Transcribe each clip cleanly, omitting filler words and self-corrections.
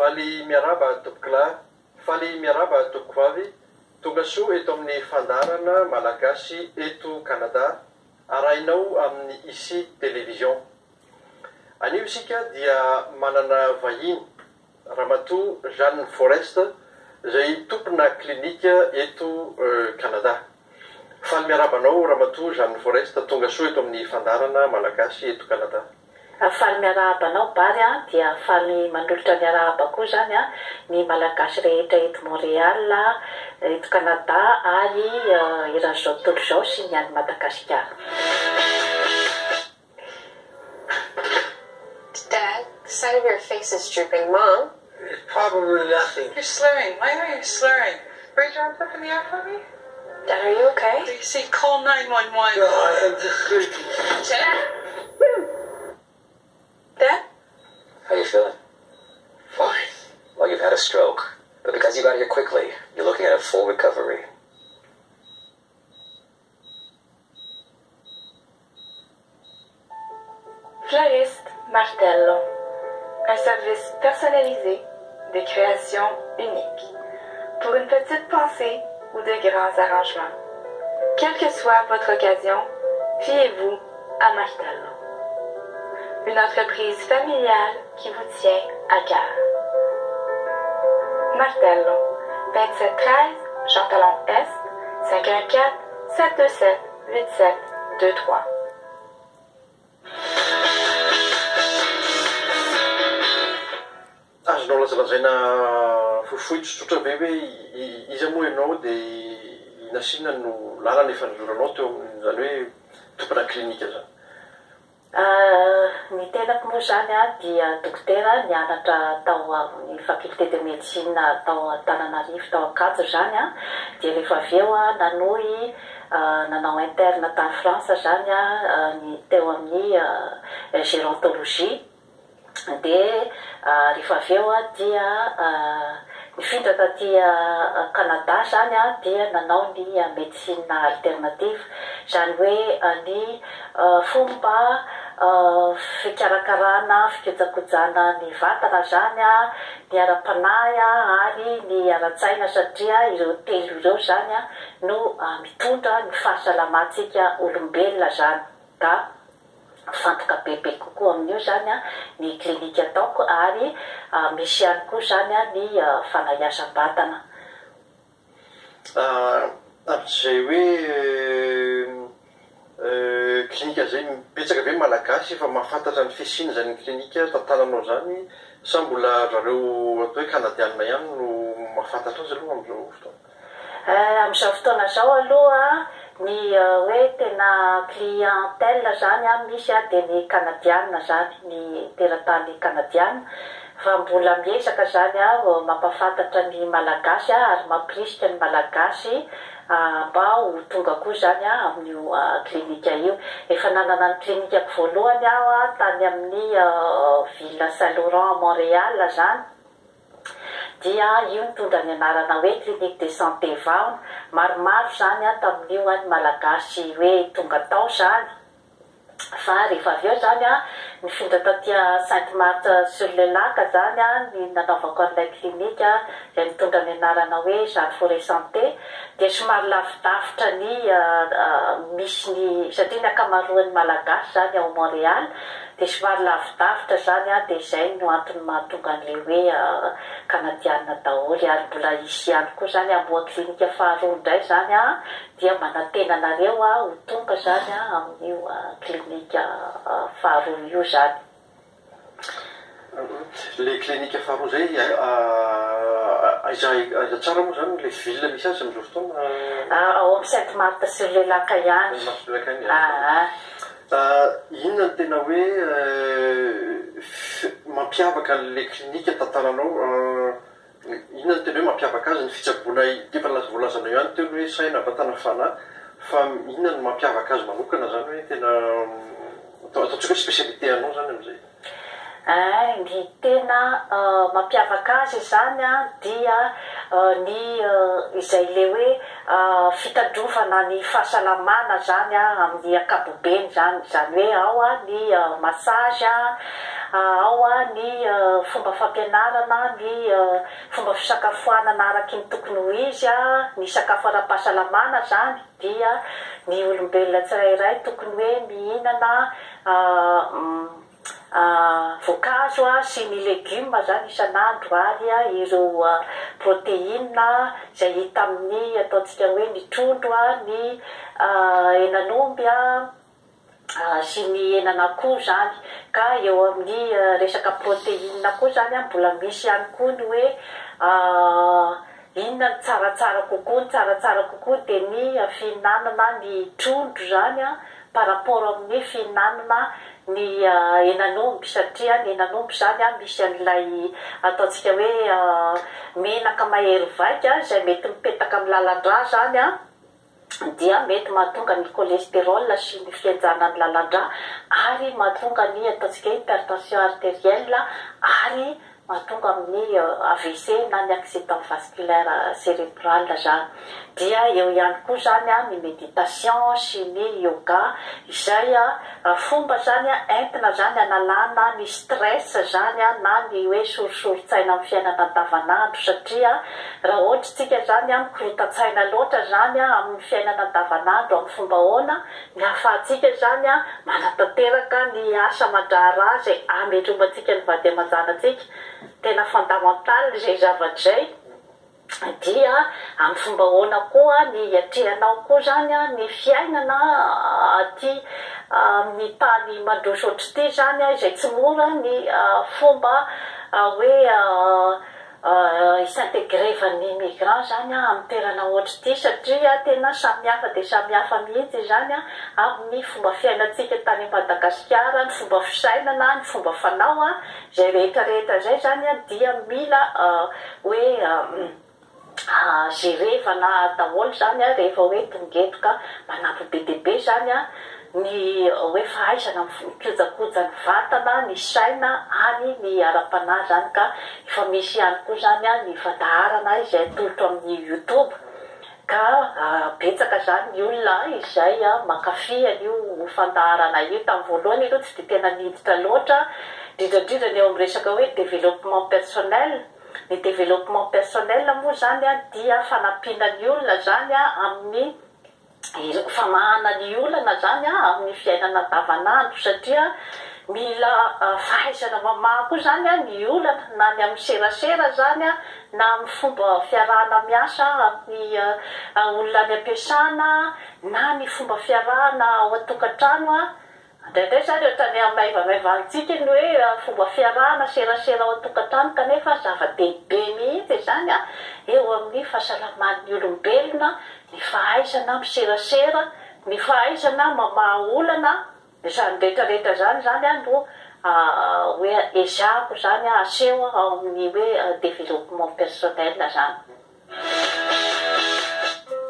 Faly miaraba tompokila, faly miaraba tompokivavy, tonga soa eto amin'ny fandarana malagasy eto Canada, arahinao amin'ny Ici Télévision. Anio isika dia manana vahiny Ramatoa Jeanne Forest izay tompona klinika eto Canada. Faly miarabanao Ramatoa Jeanne Forest, tonga soa eto amin'ny fandarana malagasy eto Canada. Faly miarabanao Bary dia faly manolotra miaraba koa zany ny malagasy rehetra eto Montréal, eto Canada ary iran'izao tontolo izao sy ny any Madagasikara. Dad, the side of your face is drooping. Mom? It's probably nothing. You're slurring. Why are you slurring? Raise your arms up in the air for me. Dad, are you okay? Lucy, call 911. No, I am just sleepy. Dad? Dad? How you feeling? Fine. Well, you've had a stroke, but because you got here quickly, you're looking at a full recovery. Fleuriste Martello, un service personnalisé, des créations uniques, pour une petite pensée ou de grands arrangements. Quelle que soit votre occasion, fiez-vous à Martello. Une entreprise familiale qui vous tient à cœur. Martello, 2713, Jean Talon Est, 514-727-8723. Azonao lazalazaina fohifohy tsotsotra be hoe iza moa ianao dia inasiana no lalana efa nizoranao teo amin'izany hoe tompona klinika zany. Ny tenako moa zany dia dokotera nianatra tao amin'ny faculté de médecine tao Antananarivo tao Ankatso zany dia rehefa avy eo nanohy nanao interne tany France zany ny teo amin'ny gérontologie dia rehefa avy eo dia nifindra taty Canada zany dia nanao ny médecine alternative zany hoe ny fomba fikarakarana fikojakojana ny vatana zany ny ara-panahy ary ny ara-tsaina satria ireo telo ireo zany no mitondra ny fahasalamantsika olombelona zany ka fantoka bebe kokoa amin'io zany ny klinika ataoko ary misy ihany koa zany ny fanahiazam-batana. Amin'izay hoe klinika zay mipetsaka be malagasy efa mahafantatra ny fisiany zany klinika tantananao zany sa mbola zareo atao hoe kanadianina ihany no mahafantatra azy aloha amin'izao fotoana? Amin'izao fotoana zao aloha ny hoe tena clientèle zany misy dia ny kanadianina zany ny teratany kanadianina fa mbola miezaka zany mampafantatra ny malagasy ary mampirisika ny malagasy mba ho tonga koa zany amin'io klinika io. Efa nanana ny klinikako voalohany aho tany amin'ny ville Saint-Laurent Montréal zany dia io nitondra ny anarana hoe clinique de santé Vaona, maromaro zany tamin'io ny malagasy hoe tonga tao zany fa rehefa avy eo zany nifindra taty Sainte-Marthe sur le Lac zany ny nanaovako an'ilay klinika izay nitondra ny anarana hoe Jeanne Forest Santé dia somary lavidavitra ny misy ny satria ny akamaroan'ny malagasy zany ao Montréal dia somary lavidavitra zany dia izay no antony mahatonga an'ilay hoe kanadianina daholo ary mbola isy ihany koa zany amboa klinika faharoa indray zany dia manantenanareo ho tonga zany amin'io klinika faharoa io zany. Le klinika faharoa zay aiza tsara moa zany le ville misy azy amin'izao fotoana? Ao amin'ny Sainte-Marthe sur le Lac ihany. Inona no tena hoe mampiavaka an'le klinika tantananao? Inona no tena hoe mampiavaka azy ny fitsaboana efa voalazanao ihany teo hoe saina vatana fanahy fa inona no mampiavaka azy manokana zany hoe tena ataontsika hoe spécialité anao zany amin'izay? Ny tena mampiavaka azy zany dia ny izay le hoe fitandrovana ny fahasalamana zany amin'ny ankapobeny zany hoe ao ny massage ao ny fomba fampianarana ny fomba fisakafoanana araky ny tokony ho izy ny sakafo ara-pahasalamana zany dia ny olombelona tsirairay tokony hoe mihinana voankazo sy ny legioma zany isan'andro ary ireo protéine izay hita amin'ny ataontsika hoe ny trondro ny henan'omby sy ny henan'akoho zany ka eo amin'ny resaka protéine koa zany mbola misy ihany koa ny hoe inona ny tsaratsara kokoa dia ny fihinanana ny trondro zany par rapport amin'ny fihinanana ny henan'omby satria ny henan'omby zany misy an'ilay ataontsika hoe menaka mahery vaika izay mety mipetaka amin'ny lalan-drà zany dia mety mahatonga ny cholestérol sy ny fihenjana ny lalan-drà ary mahatonga ny ataontsika hypertension artérielle ary mahatonga amin'ny AVC na ny accident vasculaire cérébral zany dia eo ihany koa zany ny méditation sy ny yoga izay fomba zany entina zany analana ny stress zany na ny hoe sorisoritsaina amin'ny fiainana andavanandro satria raha ohatra tsika zany mikorotan-tsaina loatra zany amin'ny fiainana andavanandro amin'ny fomba hoana ny ahafahantsika zany manatanteraka ny asa mandraharaha izay ametromantsika ny vady aman-janantsika tena fondamental zay zavatra zay dia amin'ny fomba hoana koa ny atrehanao koa zany ny fiainana aty amin'ny tany mandroso ohatry ity zany izay tsy mora ny fomba hoe s'intégrevan'ny migrant zany amin'ny toerana ohatry ity satria tena samihafa dia samihafa mihitsy zany amin'ny fomba fiainantsika tany Madagasikara ny fomba fisainana ny fomba fanao izay rehetrarehetra zay zany dia mila hoe jerevana daholo zany rehefa hoe tongetoka manampy be dia be zany ny hoe fahaizana mikojakoja ny vatana ny saina any ny ara-panahy zany ka efa misy ihany koa zany ny fandaharana izay atolotra amin'ny YouTube ka betsaka zany ny olona izay mankafy an'io fandaharana io tamin'ny voalohany aloha tsy dia tena niditra loatra indrindrandrindra ny eo amin'ny resaka hoe développement personnel ny développement personnel moa zany dia fanampiana ny olona zany amin'ny famahana ny olana zany amin'ny fiainana andavanandro satria mila fahaizana mamaha koa zany ny olana na ny amin'ny serasera zany na amin'ny fomba fiarahana miasa amin'ny olona any ampiasana na ny fomba fiarahana ao an-tokantrano ndraindray zany ohatrany maivamaivantsika ny hoe fomba fiarahana serasera ao an-tokantrano kanefa zava-dehibe mihitsy zany eo amin'ny fahasalaman'ny olombelona ny fahaizana miserasera ny fahaizana mamaha olana zany rehetrarehetra zany no hoe ezahako zany aseho ao amin'ny hoe développement personnel zany.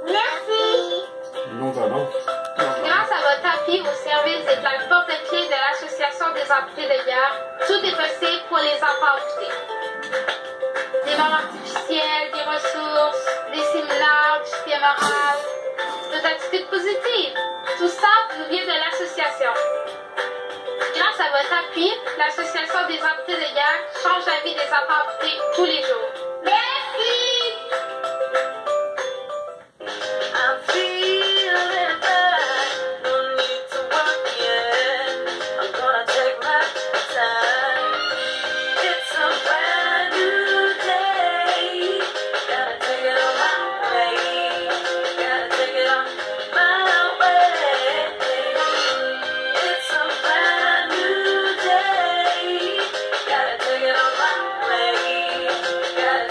Merci. Grâce à votre appui au service des plaques porte-clés de l'Association des amputés de guerre, tout est possible pour les enfants amputés. Des morts artificielles, des ressources, des séminaires, du soutien moral, de l'attitude positive. Tout ça nous vient de l'association. Grâce à votre appui, l'Association des amputés de guerre change la vie des enfants amputés tous les jours. Merci! Gotta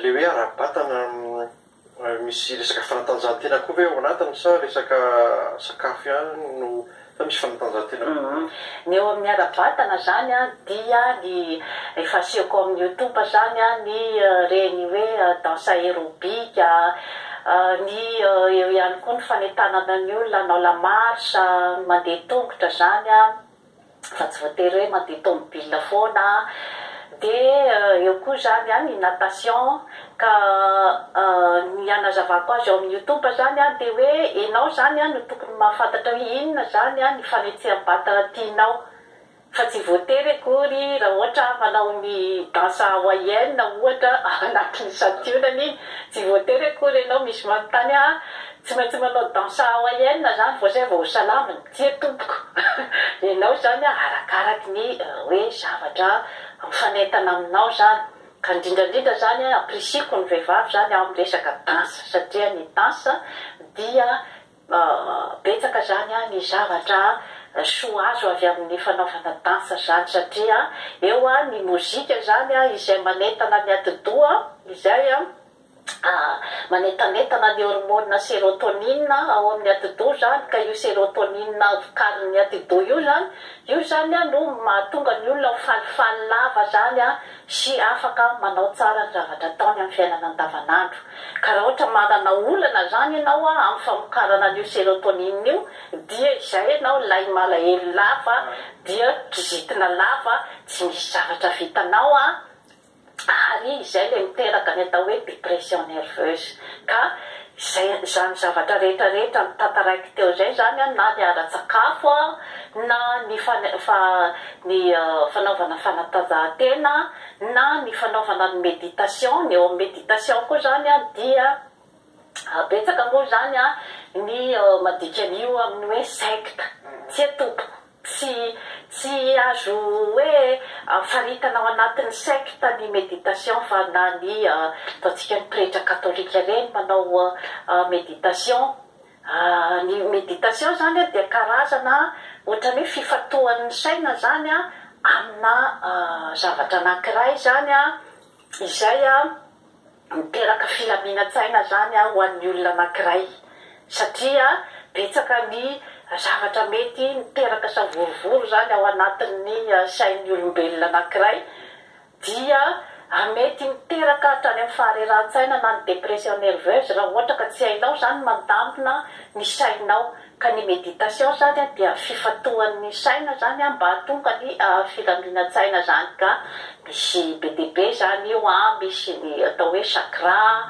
le hoe ara-batana misy resaka fanatanjahantena koa ve ao anatiny sa resaka sakafo ihany no fa misy fanatanjahantena? Ny eo amin'ny ara-batana zany a dia ny efa asehoko amin'ny youtube zany a ny reny hoe danse aérobika, ny eo ihany koa ny fanentanana ny olona nanao lamarsa, mandeha tongotra zany a, fa tsy voatery hoe mandeha tomobile foana. Dia eo koa zany a ny natation, ka ny anazavako azy eo amin'ny youtube zany a dia hoe ianao zany a no tokony mahafantatra hoe inona zany a ny fanetseham-batana tianao, fa tsy voatery akory raha ohatra manao ny danse hawaïenne ohatra anatin'ny sationany iny, tsy voatery akory ianao misy manontany tsy maintsy manao danse hawaïenne zany vao zay vao salamina, tia tompoko. Ianao zany arakaraky ny hoe zavatra mifanentana aminao zany, ka indrindrandrindra zany aprisiko ny vehivavy zany amin'ny resaka danse, satria ny danse dia betsaka zany ny zavatra soa azo avy amin'ny fanaovana danse zany, satria eo ny mozika zany izay manentana ny ati-doha, izay manentanentana ny hormone sérotonine ao amin'ny ati-doha zany, ka io sérotonine vokarin'ny ati-doha io zany no mahatonga ny olona falifaly lava zany sy afaka manao tsara ny zavatra ataony amin'ny fiainana andavanandro. Ka raha ohatra manana olana zany ianao amin'ny famokarana an'io sérotonine io, dia izay ianao lay malahelo lava, dia kizitina lava, tsy misy zavatra vitanao ary izay le miteraka ny atao hoe dépression nerveuse. Ka zany zavatra rehetrarehetra nitantaraiky teo zay zany na ny ara-tsakafo na ny fanaovana fanatanjahantena na ny fanaovana ny méditation. Ny eo amin'ny méditation koa zany dia betsaka moa zany ny madika an'io amin'ny hoe secte, tsy atompoko, tsy azo hoe faritana ao anatin'ny secte ny méditation, fa na ny ataontsika ny pretra katolika reny manao méditation. Ny méditation zany dia karazana ohatran'ny hoe fifatohan'ny saina zany amina zavatra anankiray zany izay miteraka filaminantsaina zany ho an'ny olona anankiray, satria betsaka ny zavatra mety miteraka savorovoro zany ao anatin'ny sain'ny olombelona anankiray, dia mety miteraka hatrany amin'ny fahareran-tsaina na ny dépression nerveuse raha ohatra ka tsy hainao zany mandambina ny sainao. Ka ny méditation zany dia fifatohan'ny saina zany mba hahatonga ny filaminantsaina zany. Ka misy be dia be zany io misy ny atao hoe chakra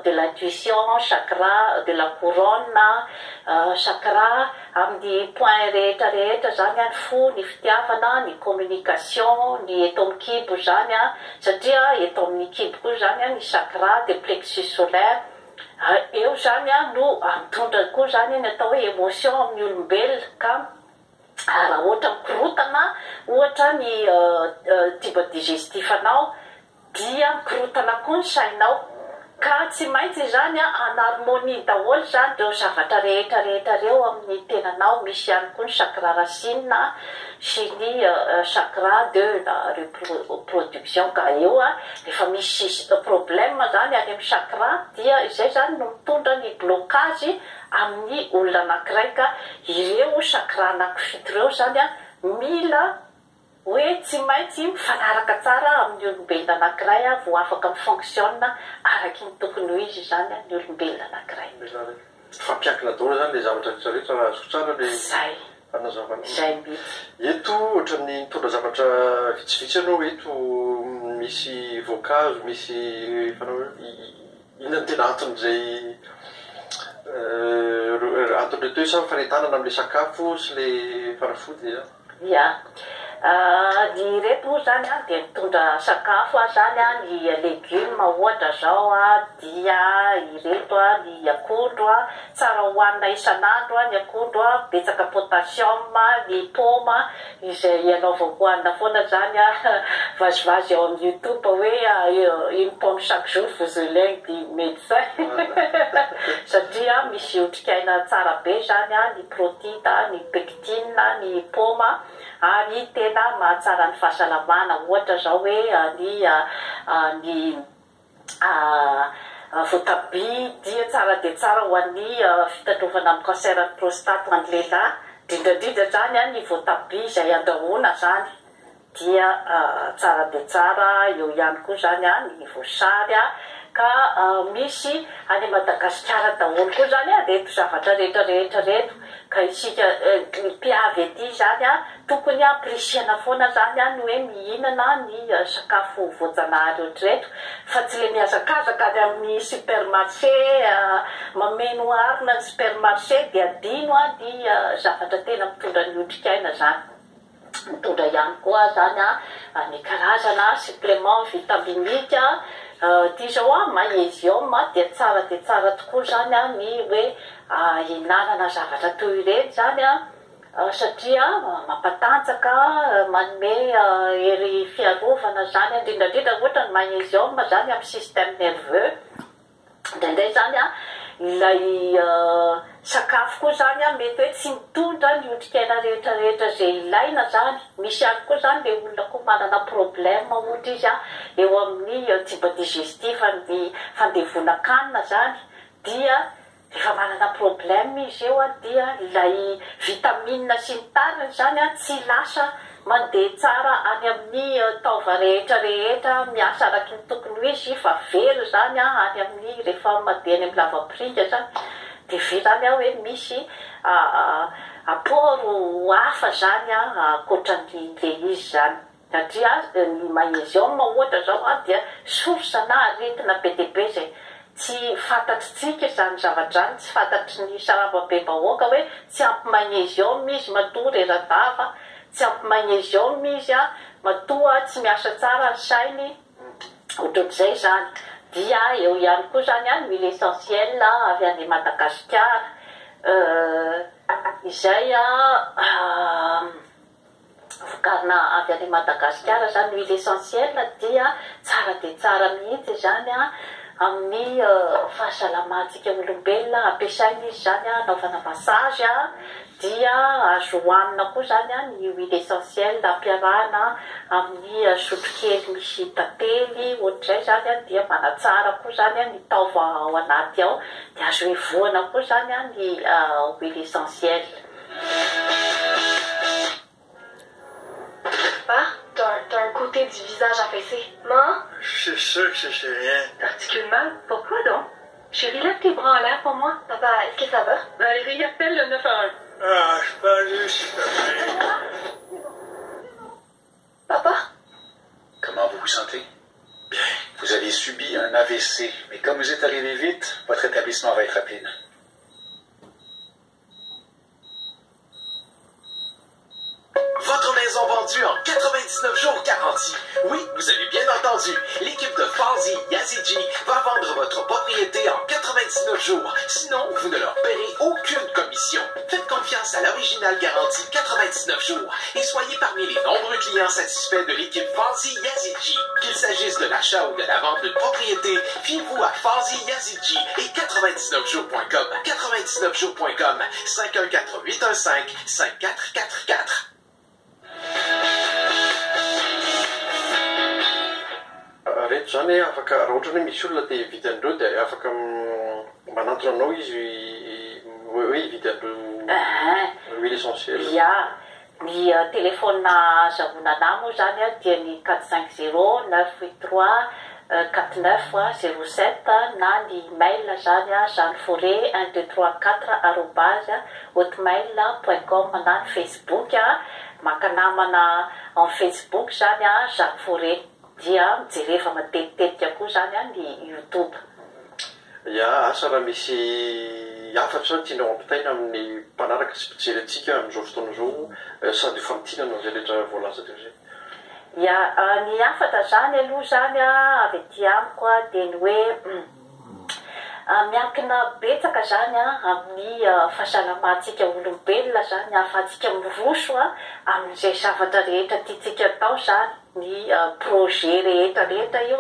de l'intuition, chakra de la couronne, chakra amin'ny point rehetra rehetra zany ny fo, ny fitiavana, ny communication, ny eto amin'ny kibo zany satria eto amin'ny kibo koa zany ny chakra de plexus solaire. Eo zany no mitondra koa zany ny atao hoe émotion amin'ny olombelona. Ka raha ohatra mikorotana ohatra ny tuba digestif anao, dia mikorotana koa ny sainao, ka tsy maintsy zany anharmonie daholo zany reo zavatra rehetra rehetra reo amin'ny tenanao. Misy ihany koa ny chakra racine sy ny chakra de la reproduction. Ka eo rehefa misy problème zany any amin'ny chakra, dia izay zany no mitondra ny blocage amin'ny olona anankiray. Ka ireo chakra anankifito reo zany mila hoe tsy maintsy mifanaraka tsara amin'ny olombelona anankiray vao afaka mifonctionne araky ny tokony ho izy zany ny olombelona anankiray. Fampiankina daholo zany le zavatra rehetrarehetra raha azo tsara le fanazavana. Zay mihitsy. Eto ohatran'ny mitondra zavatra vitsivitsy ianao, eto misy voankazo, misy fanao inona ny tena anton'izay anton'le teo sa farentanana amin'le sakafo sy le fanafody. Ya, ny reto moa zany a dia mitondra sakafo a zany a ny legioma ohatra zao a dia ireto a ny akondro a tsara hohanina isan'andro a ny akondro a betsaka potassium ny poma izay anaovako hohanina foana zany a vazivazy eo amin'ny YouTube hoe une pomme chaque jour vous élève du médecin satria misy otrikaina tsara be zany a ny protéine ny pectine ny poma ary tena mahatsara ny fahasalamana ohatra zao hoe ny voatabia dia tsara dia tsara ho an'ny fitandrovana amin'ny cancer ny prostate ho an'ny lehilahy indrindradrindra zany a ny voatabia izay andrahoana zany dia tsara dia tsara eo ihany koa zany a ny voasary a ka misy any Madagasikara daholo koa zany a reto zavatra rehetra reto ka isika mpiavy ety zany a tokony ampirisiana foana zany a ny hoe mihinana ny sakafo voajanahary ohatreto fa tsy le mihazakazaka any amin'ny supermarché mameno arina ny supermarché dia adino a ny zavatra tena mitondra ny otrikaina zany mitondra ihany koa zany a ny karazana supplément vitaminique tia zao a magnésium dia tsara tokoa zany a ny hoe hinanana zavatra toy ireny zany a satria mampatanjaka manome hery fiarovana zany indrindrandrindra ohatra ny magnésium zany amin'ny système nerveux indraindray zany a ilay sakafo koa zany a mety hoe tsy mitondra ny otrikaina rehetrarehetra zay ilaina zany misy ihany koa zany le olona koa manana problème ohatra izy a eo amin'ny tuba digestif ny fandevona-kanina zany dia rehefa manana problème izy eo a dia ilay vitamine sy ny tariny zany a tsy lasa mandeha tsara any amin'ny taova rehetra miasa araky ny tokony ho izy fa very zany a any amin'ny rehefa mandeha any amin'ny lavapiringa zany dia ve zany a hoe misy aporo hafa zany a ankoatran'le izy zany satria ny magnésium ohatra zao a dia source na aretina be dia be zay tsy fantatritsika zany zavatra zany tsy fantatry ny sarababem-bahoaka hoe tsy ampy magnésium izy matoa reradava tsy ampy magnésium izy a matoa tsy miasa tsara ny sainy ohatr'izay zany dia eo ihany koa zany a ny huile essentielle avy any Madagasikara izay vokarina avy any Madagasikara zany huile essentielle dia tsara mihitsy zany a amin'ny fahasalamantsika olombelona ampiasaina izy zany a anaovana massage a dia azo hohanina koa zany a ny huile essentielle ampiarahana amin'ny sotrokely misy tantely ohatr'izay zany a dia manatsara koa zany a ny taova ao anaty ao dia azo evoana koa zany a ny huile essentielle. T'as un côté du visage affaissé. Non? C'est sûr que c'est rien. T'articules mal? Pourquoi donc? Chérie, lève tes bras en l'air pour moi. Papa, est-ce que ça va? Valérie, appelle le 911. Ah, je peux aller, s'il te plaît. Papa? Comment vous vous sentez? Bien. Vous avez subi un AVC, mais comme vous êtes arrivé vite, votre établissement va être rapide. Votre maison vendue en 99 jours garantie. Oui, vous avez bien entendu. L'équipe de Falzi Yazidji va vendre votre propriété en 99 jours. Sinon, vous ne leur paierez aucune commission. Faites confiance à l'original garantie 99 jours et soyez parmi les nombreux clients satisfaits de l'équipe Falzi Yazidji. Qu'il s'agisse de l'achat ou de la vente d'une propriété, fiez-vous à Falzi Yazidji et 99jours.com. 99jours.com 514-815-5444. Reto zany afaka raha ohatra hoe misy olona dia hividy andreo dia afaka manantona anao izy hoe hividy andreo huile essentielle. Ya ny telefona azahoana moa zany a dia ny 450 983 4907 na ny mail zany a jeanneforêt1234@hotmail.com na ny Facebook maka namana en Facebook zany a Jeanne Forêt dia mijereva matetika koa zany a ny YouTube. Ya asa raha misy hafatra tianao ampitaina amin'ny mpanaraka sy mpijery atsika amin'izao fotoana izao sady famitianana zay rehetra voalaza teo zay. Ya, ny hafatra zany aloha zany avy aty amiko dia ny hoe miankina betsaka zany amin'ny fahasalamantsika olombelona zany ahafahantsika miroso amin'izay zavatra rehetra tiantsika atao zany ny projet rehetra io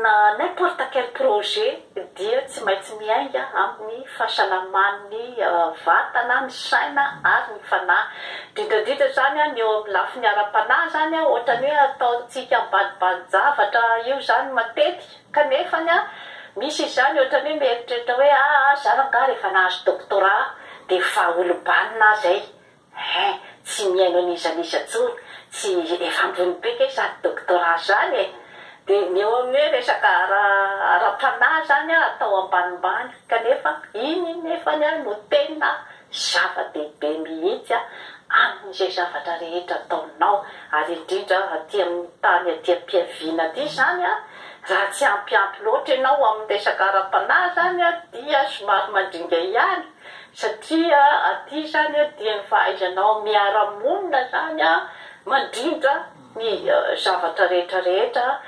na n'importe quel projet dia tsy maintsy miainga amin'ny fahasalaman'ny vatana, ny saina ary ny fanahy. Indrindra zany ny eo amin'ny lafiny ara-panahy zany ohatrany hoe ataontsika ambanimbany-javatra io zany matetika kanefa misy zany ohatrany hoe mieritreritra hoe zaranga rehefa nahazo doctorat dia fa olo-banina zay tsy miaino an'izan'iza tsony tsy efa ambony beka sady doctorat zany dia ny eo amin'ny hoe resaka ara-panahy zany atao ambanimbany kanefa iny nefa no tena zava-dehibe mihitsy amin'izay zavatra rehetra ataonao. Ary indrindra aty amin'ny tany aty am-piaviana aty zany raha tsy ampiampy loatra ianao amin'ny resaka ara-panahy zany dia somary mandringa ihany satria aty zany dia ny fahaizanao miara-monina zany mandrindra ny zavatra rehetrarehetra.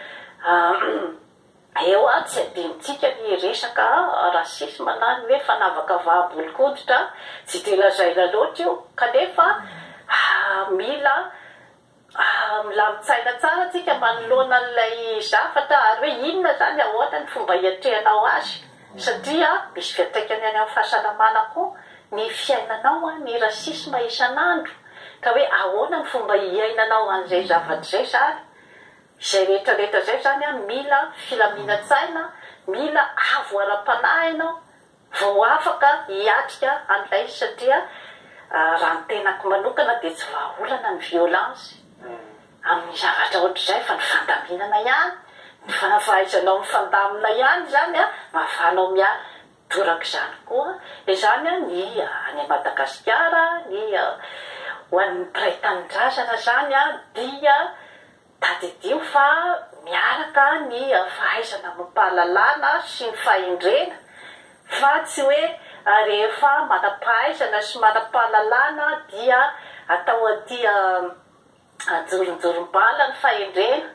Eo tsy adinontsika ny resaka rasisme na ny hoe fanavaka vahabolikoditra tsy dia lazaina loatra io kanefa mila milamitsaina tsara tsika manoloana n'ilay zavatra ary hoe inona zany ahoana ny fomba hiatrehanao azy satria misy fiantraikany any amin'ny fahasalamana koa ny fiainanao ny rasisme isan'andro ka hoe ahoana ny fomba hiainanao an'izay zavatra zay zany izay rehetrarehetra zay zany mila filaminatsaina, mila avo ara-panahy ianao vao afaka hiatrika an'ilay satria raha ny tenako manokana dia tsy vahaolana ny violence amin'ny zavatra ohatr'izay fa ny fandaminana ihany ny fanafahaizanao mifandamina ihany zany mahafahanao miatoraka izany koa izany ny any Madagasikara ny ho an'ny mpiray tanindrazana zany dia tadidio fa miaraka ny fahaizana mampahalalana sy ny fahendrena fa tsy hoe rehefa manam-pahaizana sy manam-pahalalana dia atao aty joronjorom-bala ny fahendrena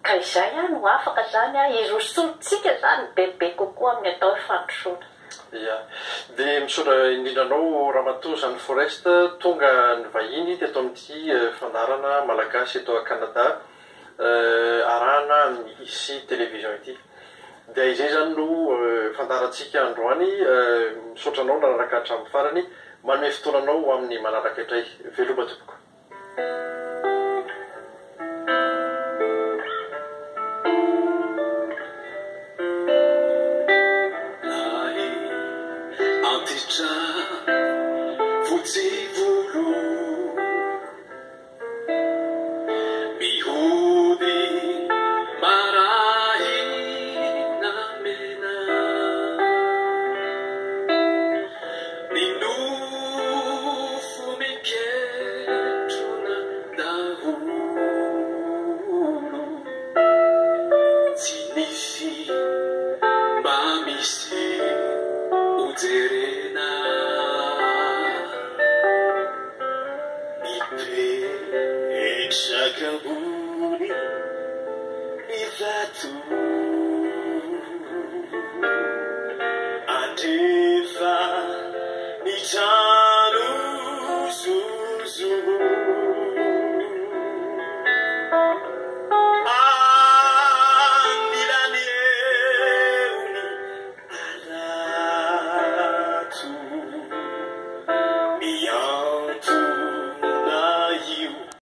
ka izay no afaka zany irosolontsika zany bebe kokoa amin'ny atao fandrosoana. Ya, dia misaotra indrindranao Ramatoa Jeanne Forest tonga ny vahiny teto amin'ity fandarana malagasy eto a Canada arahana ny isi television ity. Dia izay zany no fandarantsika androany misaotra anao nanaraka hatramin'ny farany manome fotoananao amin'ny manaraka indray veloma tompoko. See